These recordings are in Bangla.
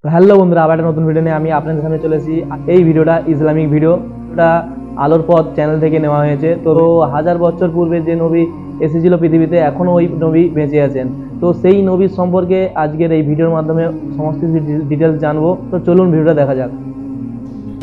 তো হ্যালো বন্ধুরা, আবার একটা নতুন ভিডিও নিয়ে আমি আপনাদের সামনে চলে এসেছি। এই ভিডিওটা ইসলামিক ভিডিও, এটা আলোর পথ চ্যানেল থেকে নেওয়া হয়েছে। তো 1000 বছর পূর্বে যে নবী এসেছিল পৃথিবীতে, এখনো ওই নবী বেঁচে আছেন। তো সেই নবীর সম্পর্কে আজকের এই ভিডিওর মাধ্যমে সমস্ত ডিটেলস জানবো। তো চলুন ভিডিওটা দেখা যাক।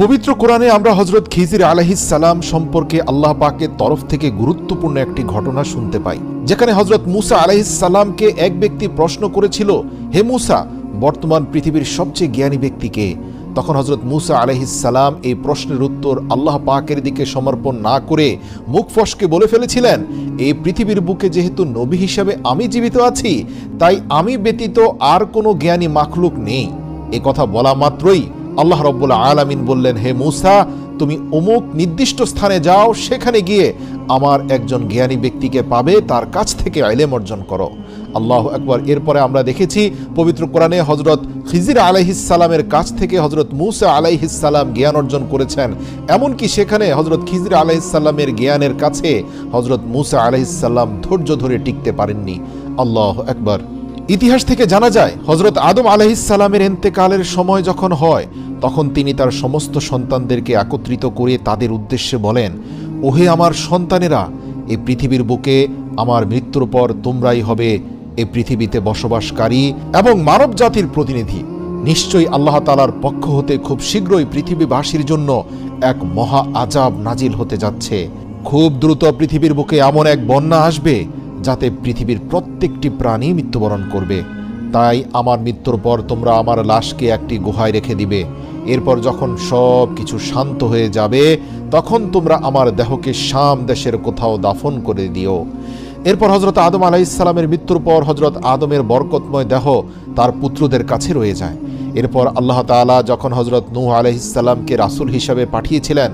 পবিত্র কোরআনে আমরা হযরত খিজির আলাইহিস সালাম সম্পর্কে আল্লাহ পাকের তরফ থেকে গুরুত্বপূর্ণ একটি ঘটনা শুনতে পাই, যেখানে হযরত মুসা আলাইহিস সালামকে এক ব্যক্তি প্রশ্ন করেছিল, হে মুসা, বর্তমান পৃথিবীর সবচেয়ে জ্ঞানী ব্যক্তি কে? তখন হযরত মুসা আলাইহিস সালাম এই প্রশ্নের উত্তর আল্লাহ পাকের দিকে সমর্পণ না করে মুখ ফসকে বলে ফেলেছিলেন, এই পৃথিবীর বুকে যেহেতু নবী হিসাবে আমি জীবিত আছি, তাই আমি ব্যতীত আর কোনো জ্ঞানী মাখলুক নেই। এ কথা বলা মাত্রই আল্লাহ রাব্বুল আলামিন বললেন, হে মুসা, তুমি অমুক নির্দিষ্ট স্থানে যাও, সেখানে গিয়ে আমার একজন জ্ঞানী ব্যক্তিকে পাবে, তার কাছ থেকে ইলম অর্জন করো। আল্লাহু আকবার। এরপরে আমরা দেখেছি পবিত্র কোরআনে হযরত খিজির আলাইহিস সালামের কাছ থেকে হযরত মুসা আলাইহিস সালাম জ্ঞান অর্জন করেছেন। এমনকি সেখানে হযরত খিজির আলাইহিস সালামের জ্ঞানের কাছে হযরত মুসা আলাইহিস সালাম ধৈর্য ধরে টিকতে পারেননি। আল্লাহু আকবার। ইতিহাস থেকে জানা যায় হযরত আদম আলাইহিস সালামের ইন্তেকালের সময় যখন হয়, তখন তিনি তার সমস্ত সন্তানদেরকে একত্রিত করে তাদের উদ্দেশ্যে বলেন, ওহে আমার সন্তানেরা, এই পৃথিবীর বুকে আমার মৃত্যুর পর তোমরাই হবে এই পৃথিবীতে বসবাসকারী এবং মানব জাতির প্রতিনিধি। নিশ্চয়ই আল্লাহ তাআলার পক্ষ হতে খুব শীঘ্রই পৃথিবীবাসীর জন্য এক মহা আযাব নাজিল হতে যাচ্ছে। খুব দ্রুত পৃথিবীর বুকে এমন এক বন্যা আসবে যাতে পৃথিবীর প্রত্যেকটি প্রাণী মৃত্যুবরণ করবে। তাই আমার মৃত্যুর পর তোমরা আমার লাশকে একটি গুহায় রেখে দিবে। এরপর যখন সব কিছু শান্ত হয়ে যাবে, তখন তোমরা আমার দেহকে শাম দেশের কোথাও দাফন করে দিও। এরপর হযরত আদম আলাইহিস সালামের মৃত্যুর পর হযরত আদমের বরকতময় দেহ তার পুত্রদের কাছে রয়ে যায়। এরপর আল্লাহ তাআলা যখন হযরত নূহ আলাইহিস সালামকে রাসূল হিসাবে পাঠিয়েছিলেন,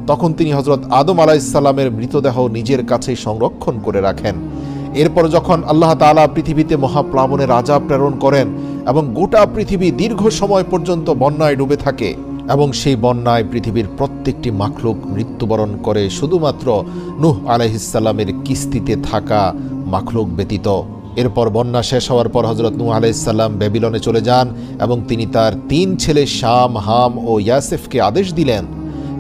তখন তিনি হযরত আদম আলাইহিস সালামের মৃতদেহ নিজের কাছে সংরক্ষণ করে রাখেন। এরপর যখন আল্লাহ তাআলা পৃথিবীতে মহাপ্লাবনের আযাব প্রেরণ করেন এবং গোটা পৃথিবী দীর্ঘ সময় পর্যন্ত বন্যায় ডুবে থাকে এবং সেই বন্যায় পৃথিবীর প্রত্যেকটি মাখলুক মৃত্যুবরণ করে, শুধুমাত্র নূহ আলাইহিস সালামের কিস্তিতে থাকা মাখলুক ব্যতীত। এরপর বন্যা শেষ হওয়ার পর হযরত নূহ আলাইহিস সালাম ব্যাবিলনে চলে যান এবং তিনি তার 3 ছেলে শাম, হাম ও ইয়াসেফকে আদেশ দিলেন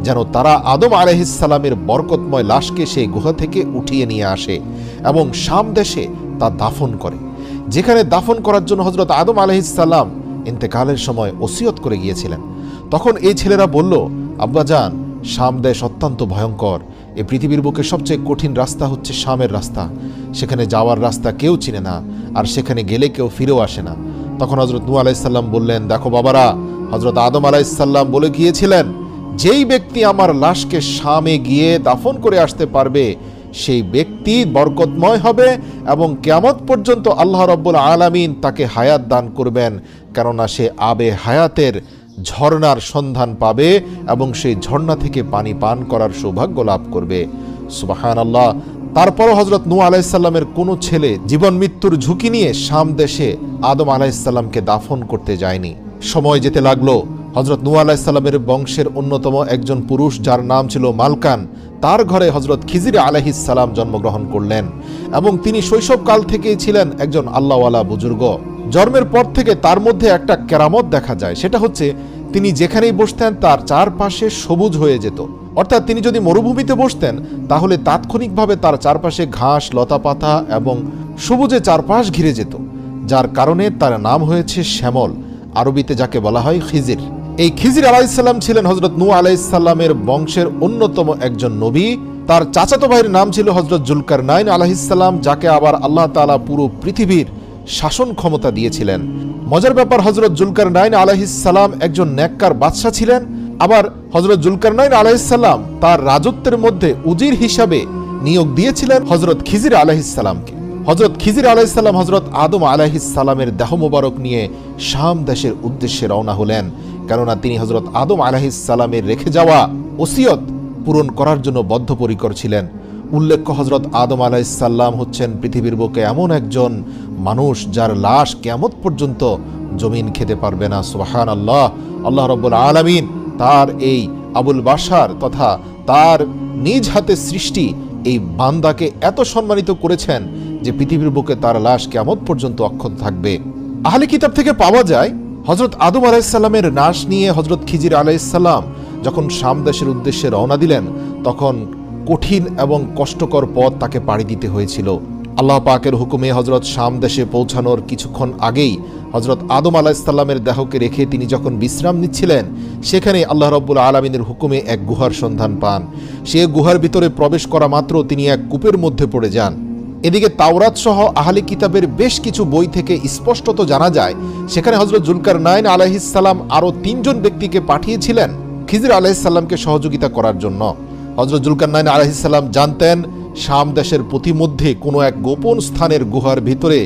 যেন তারা আদম আলাইহিস সালামের বরকতময় লাশকে সেই গুহা থেকে উঠিয়ে নিয়ে আসে এবং শাম দেশে তা দাফন করে, যেখানে দাফন করার জন্য হযরত আদম আলাইহিস সালাম ইন্তেকালের সময় ওসিয়ত করে গিয়েছিলেন। তখন এই ছেলেরা বলল, আব্বাজান, শাম দেশ অত্যন্ত ভয়ঙ্কর। এই পৃথিবীর বুকে সবচেয়ে কঠিন রাস্তা হচ্ছে শামের রাস্তা। সেখানে যাওয়ার রাস্তা কেউ চিনে না, আর সেখানে গেলে কেউ ফিরেও আসে না। তখন হযরত নূহ আলাইহিস সালাম বললেন, দেখো বাবারা, হযরত আদম আলাইহিস সালাম বলে গিয়েছিলেন, যেই ব্যক্তি আমার লাশকে শামে গিয়ে দাফন করে আসতে পারবে, সেই ব্যক্তি বরকতময় হবে এবং কিয়ামত পর্যন্ত আল্লাহ রাব্বুল আলামিন তাকে হায়াত দান করবেন, কেননা সে আবে হায়াতের ঝর্ণার সন্ধান পাবে এবং সেই ঝর্ণা থেকে পানি পান করার সৌভাগ্য লাভ করবে। সুবহানাল্লাহ। তারপরও হযরত নূহ আলাইহিস সালামের কোনো ছেলে জীবন মৃত্যুর ঝুঁকি নিয়ে শাম দেশে আদম আলাইহিস সালামকে দাফন করতে যায়নি। সময় যেতে লাগলো। হযরত নূহ আলাইহিস সালামের বংশের অন্যতম একজন পুরুষ, যার নাম ছিল মালকান, তার ঘরে হযরত খিজির আলাইহিস সালাম জন্মগ্রহণ করলেন এবং তিনি শৈশবকাল থেকেই ছিলেন একজন আল্লাহওয়ালা বুজুর্গ। জন্মের পর থেকে তার মধ্যে একটা কেরামত দেখা যায়, সেটা হচ্ছে তিনি যেখানেই বসতেন তার চারপাশে সবুজ হয়ে যেত। অর্থাৎ তিনি যদি মরুভূমিতে বসতেন, তাহলে তাৎক্ষণিকভাবে তার চারপাশে ঘাস, লতাপাতা এবং সবুজে চারপাশ ঘিরে যেত, যার কারণে তার নাম হয়েছে শ্যামল, আরবিতে যাকে বলা হয় খিজির। এই খিজির আলাইহিস সালাম ছিলেন হযরত নূহ আলাইহিস সালামের বংশের অন্যতম একজন নবী। তার চাচাতো ভাইয়ের নাম ছিল হযরত জুলকারনাইন আলাইহিস সালাম, যাকে আবার আল্লাহ তাআলা পুরো পৃথিবীর শাসন ক্ষমতা দিয়েছিলেন। মজার ব্যাপার, হযরত জুলকারনাইন আলাইহিস সালাম একজন নেককার বাদশা ছিলেন। আবার হযরত জুলকারনাইন আলাইহিস সালাম তার রাজত্বের মধ্যে উজির হিসাবে নিয়োগ দিয়েছিলেন হযরত খিজির আলাইহিস সালামকে। হযরত খিজির আলাইহিস সালাম হযরত আদম আলাইহিস সালামের দেহ মোবারক নিয়ে শাম দেশের উদ্দেশ্যে রওনা হলেন, কেননা তিনি হযরত আদম আলাইহিস সালামের রেখে যাওয়া ওসিয়ত পূরণ করার জন্য বদ্ধপরিকর ছিলেন। উল্লেখ্য, হযরত আদম আলাইহিস সালাম হচ্ছেন পৃথিবীর বুকে এমন একজন মানুষ যার লাশ কিয়ামত পর্যন্ত জমিন খেতে পারবে না। সুবহানাল্লাহ। আল্লাহ রাব্বুল আলামিন তার এই আবুল বাশার তথা তার নিজ হাতে সৃষ্টি এই বান্দাকে এত সম্মানিত করেছেন যে পৃথিবীর বুকে তার লাশ কিয়ামত পর্যন্ত অক্ষত থাকবে। আহলে কিতাব থেকে পাওয়া যায় হজরত আদম আলাইসাল্লামের নাশ নিয়ে হজরত খিজির আলাইসাল্লাম যখন শাম দেশের উদ্দেশ্যে রওনা দিলেন, তখন কঠিন এবং কষ্টকর পথ তাকে পাড়ি দিতে হয়েছিল। আল্লাহ পাকের হুকুমে হজরত শাম দেশে পৌঁছানোর কিছুক্ষণ আগেই হজরত আদম আলাইসাল্লামের দেহকে রেখে তিনি যখন বিশ্রাম নিচ্ছিলেন, সেখানে আল্লাহ রাব্বুল আলামিনের হুকুমে এক গুহার সন্ধান পান। সে গুহার ভিতরে প্রবেশ করা মাত্র তিনি এক কূপের মধ্যে পড়ে যান। এদিকে তাওরাত সহ আহলে কিতাবের বেশ কিছু বই থেকে স্পষ্টত জানা যায়, সেখানে হজরত জুলকারনাইন আলাইহিস সালাম আরও 3 জন ব্যক্তিকে পাঠিয়েছিলেন খিজির আলাইহিস সালামকে সহযোগিতা করার জন্য। হজরত জুলকারনাইন আলাইহিস সালাম জানতেন শাম দেশের প্রতিমধ্যে কোনো এক গোপন স্থানের গুহার ভিতরে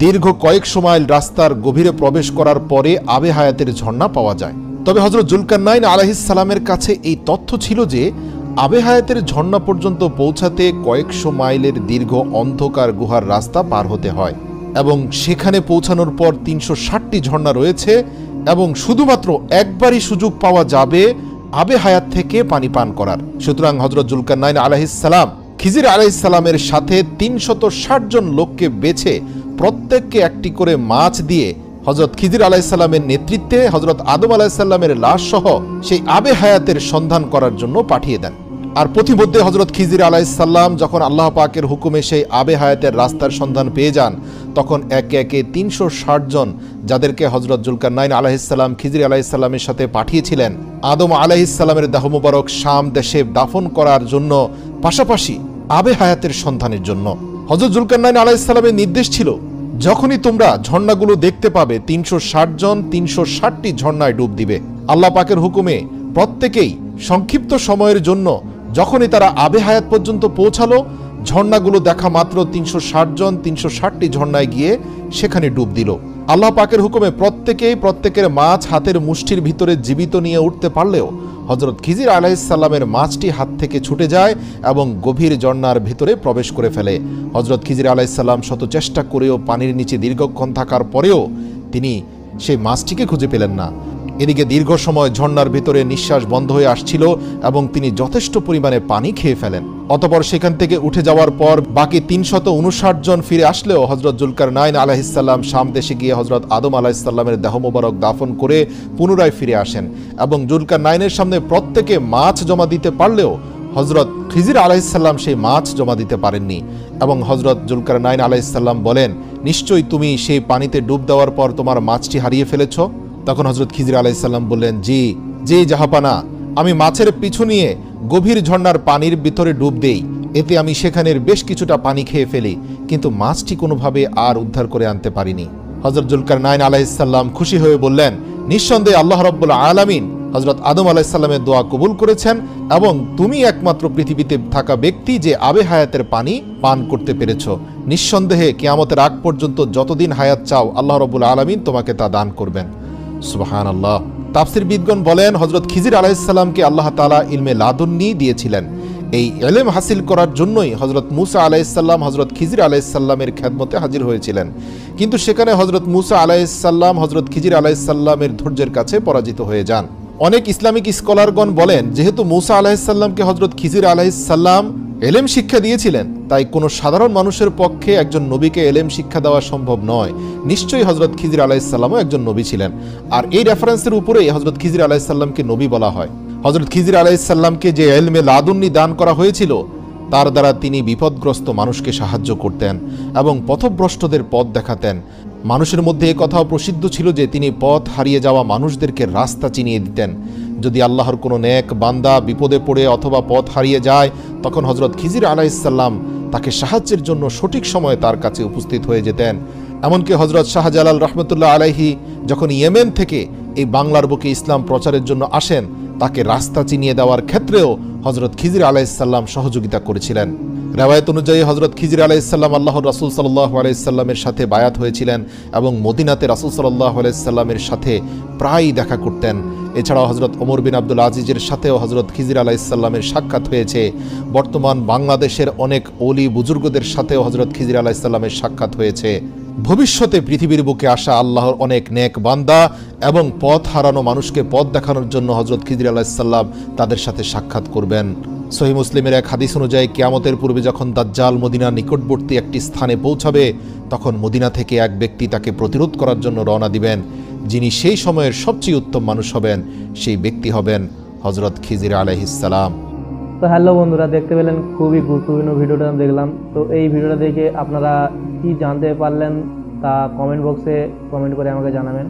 দীর্ঘ কয়েকশো মাইল রাস্তার গভীরে প্রবেশ করার পরে আবে হায়াতের ঝর্ণা পাওয়া যায়। তবে হজরত জুলকারনাইন আলাইহিস সালামের কাছে এই তথ্য ছিল যে আবে হায়াতের ঝর্ণা পর্যন্ত পৌঁছাতে কয়েকশো মাইলের দীর্ঘ অন্ধকার গুহার রাস্তা পার হতে হয় এবং সেখানে পৌঁছানোর পর 360টি ঝর্ণা রয়েছে এবং শুধুমাত্র একবারই সুযোগ পাওয়া যাবে আবে হায়াত থেকে পানি পান করার। সুতরাং হজরত জুলকারনাইন আলাইহিস সালাম খিজির আলাইহিস সালামের সাথে 360 জন লোককে বেছে প্রত্যেককে একটি করে মাছ দিয়ে হজরত খিজির আলাইহিস সালামের নেতৃত্বে হজরত আদম আলাইহিস সালামের লাশ সহ সেই আবে হায়াতের সন্ধান করার জন্য পাঠিয়ে দেন। আর পথিমধ্যে হজরত খিজির আলাইহিস সালাম যখন আল্লাহ পাকের হুকুমে সেই আবে হায়াতের রাস্তার সন্ধান পেয়ে যান, তখন একে একে 360 জন যাদেরকে হজরত জুলকারনাইন আলাইহিস সালাম খিজির আলাইহিস সালামের সাথে পাঠিয়েছিলেন আদম আলাইহিস সালামের দেহ মুবারক শাম দেশে দাফন করার জন্য, পাশাপাশি আবে হায়াতের সন্ধানের জন্য। হজরত জুলকারনাইন আলাইহিস সালামের নির্দেশ ছিল, যখনই তোমরা ঝর্ণাগুলো দেখতে পাবে 360 জন 360টি ঝর্ণায় ডুব দিবে। আল্লাহ পাকের হুকুমে প্রত্যেকেই সংক্ষিপ্ত সময়ের জন্য যখনই তারা আবে হায়াত পর্যন্ত পৌঁছালো, ঝর্ণাগুলো দেখা মাত্র 360 জন 360টি ঝর্ণায় গিয়ে সেখানে ডুব দিল। আল্লাহ পাকের হুকুমে প্রত্যেকের মাছ হাতের মুষ্টির ভিতরে জীবিত নিয়ে উঠতে পারলেও হজরত খিজির আলাইহিস সালামের মাছটি হাত থেকে ছুটে যায় এবং গভীর ঝর্ণার ভিতরে প্রবেশ করে ফেলে। হজরত খিজির আলাইহিস সালাম শত চেষ্টা করেও পানির নিচে দীর্ঘক্ষণ থাকার পরেও তিনি সেই মাছটিকে খুঁজে পেলেন না। এদিকে দীর্ঘ সময় ঝর্ণার ভিতরে নিঃশ্বাস বন্ধ হয়ে আসছিল এবং তিনি যথেষ্ট পরিমাণে পানি খেয়ে ফেলেন। অতঃপর সেখান থেকে উঠে যাওয়ার পর বাকি 359 জন ফিরে আসলেও হজরত জুলকারনাইন আলাইহিস সালাম শাম দেশে গিয়ে হজরত আদম আলাইহিস সালামের দেহ মোবারক দাফন করে পুনরায় ফিরে আসেন এবং জুলকারনাইনের সামনে প্রত্যেকে মাছ জমা দিতে পারলেও হজরত খিজির আলাইহিস সালাম সেই মাছ জমা দিতে পারেননি এবং হজরত জুলকারনাইন আলাইহিস সালাম বলেন, নিশ্চয়ই তুমি সেই পানিতে ডুব দেওয়ার পর তোমার মাছটি হারিয়ে ফেলেছ। তখন হজরত খিজির আলাইহিস সালাম বললেন, জি জাহাপানা, আমি মাছের পিছু নিয়ে গভীর ঝর্ণার পানির ভিতরে ডুব দেই, এতে আমি সেখানের বেশ কিছুটা পানি খেয়ে ফেলি, কিন্তু মাছটি কোনোভাবে আর উদ্ধার করে আনতে পারিনি। হজরত জুলকারনাইন আলাইহিস সালাম খুশি হয়ে বললেন, নিঃসন্দেহে আল্লাহ রাব্বুল আলামিন হজরত আদম আলাইহিস সালামের দোয়া কবুল করেছেন এবং তুমি একমাত্র পৃথিবীতে থাকা ব্যক্তি যে আবে হায়াতের পানি পান করতে পেরেছ। নিঃসন্দেহে কিয়ামতের আগ পর্যন্ত যতদিন হায়াত চাও আল্লাহ রাব্বুল আলামিন তোমাকে তা দান করবেন। সুবহানাল্লাহ। তাফসীরবিদগণ বলেন, হজরত খিজির আলাইহিস সালামকে আল্লাহ তাআলা ইলমে লাদুন্নি দিয়েছিলেন। এই ইলম হাসিল করার জন্যই হজরত মুসা আলাইহিস সালাম হজরত খিজির আলাইহিস সালামের খেদমতে হাজির হয়েছিলেন, কিন্তু সেখানে হজরত মুসা আলাইহিস সালাম হজরত খিজির আলাইহিস সালামের ধৈর্যের কাছে পরাজিত হয়ে যান। অনেক ইসলামিক স্কলারগণ বলেন, যেহেতু মুসা আলাইহিস সালামকে হজরত খিজির আলাইহিস সালাম এলেম শিক্ষা দিয়েছিলেন, তাই কোনো সাধারণ মানুষের পক্ষে একজন নবীকে এলেম শিক্ষা দেওয়া সম্ভব নয়। নিশ্চয়ই হজরত খিজির আলাইহিস সালামও একজন নবী ছিলেন, আর এই রেফারেন্সের উপরেই হজরত খিজির আলাইহিস সালামকে নবী বলা হয়। হজরত খিজির আলাইহিস সালামকে যে ইলমে লাদুন্নি দান করা হয়েছিল, তার দ্বারা তিনি বিপদগ্রস্ত মানুষকে সাহায্য করতেন এবং পথভ্রষ্টদের পথ দেখাতেন। মানুষের মধ্যে এ কথাও প্রসিদ্ধ ছিল যে তিনি পথ হারিয়ে যাওয়া মানুষদেরকে রাস্তা চিনিয়ে দিতেন। যদি আল্লাহর কোনো নেক বান্দা বিপদে পড়ে অথবা পথ হারিয়ে যায়, তখন হজরত খিজির আলাইহিস সালাম তাকে সাহায্যের জন্য সঠিক সময়ে তার কাছে উপস্থিত হয়ে যেতেন। এমনকি হজরত শাহজালাল রহমতুল্লাহ আলাইহি যখন ইয়েমেন থেকে এই বাংলার বুকে ইসলাম প্রচারের জন্য আসেন, তাকে রাস্তা চিনিয়ে দেওয়ার ক্ষেত্রেও হজরত খিজির আলাইহিস সালাম সহযোগিতা করেছিলেন। রেওয়ায়েত অনুযায়ী হজরত খিজির আলাইহিস সালাম আল্লাহর রাসূল সাল্লাল্লাহু আলাইহি সাল্লামের সাথে বায়াত হয়েছিলেন এবং মদিনাতে রাসূল সাল্লাল্লাহু আলাইহি সাল্লামের সাথে প্রায়ই দেখা করতেন। এছাড়াও হজরত ওমর বিন আব্দুল আজিজের সাথেও হজরত খিজির আলাইহিস সালামের সাক্ষাৎ হয়েছে। বর্তমান বাংলাদেশের অনেক ওলি বুজুর্গদের সাথেও হজরত খিজির আলাইহিস সালামের সাক্ষাৎ হয়েছে। ভবিষ্যতে পৃথিবীর বুকে আসা আল্লাহর অনেক নেক বান্দা এবং পথ হারানো মানুষকে পথ দেখানোর জন্য হজরত খিজির আলাইহিস সালাম তাদের সাথে সাক্ষাৎ করবেন। সহিহ মুসলিমের এক হাদিস অনুযায়ী কিয়ামতের পূর্বে যখন দাজ্জাল মদিনার নিকটবর্তী একটি স্থানে পৌঁছাবে, তখন মদিনা থেকে এক ব্যক্তি তাকে প্রতিরোধ করার জন্য রওনা দিবেন। যিনি সেই সময়ের সবচেয়ে উত্তম মানুষ হবেন, সেই ব্যক্তি হবেন হজরত খিজির আলাইহিস সালাম। তো হ্যালো বন্ধুরা, দেখতে পেলেন খুবই গুরুত্বপূর্ণ ভিডিওটা দেখলাম। তো এই ভিডিওটা দেখে আপনারা কি জানতে পারলেন তা কমেন্ট বক্সে কমেন্ট করে আমাকে জানাবেন।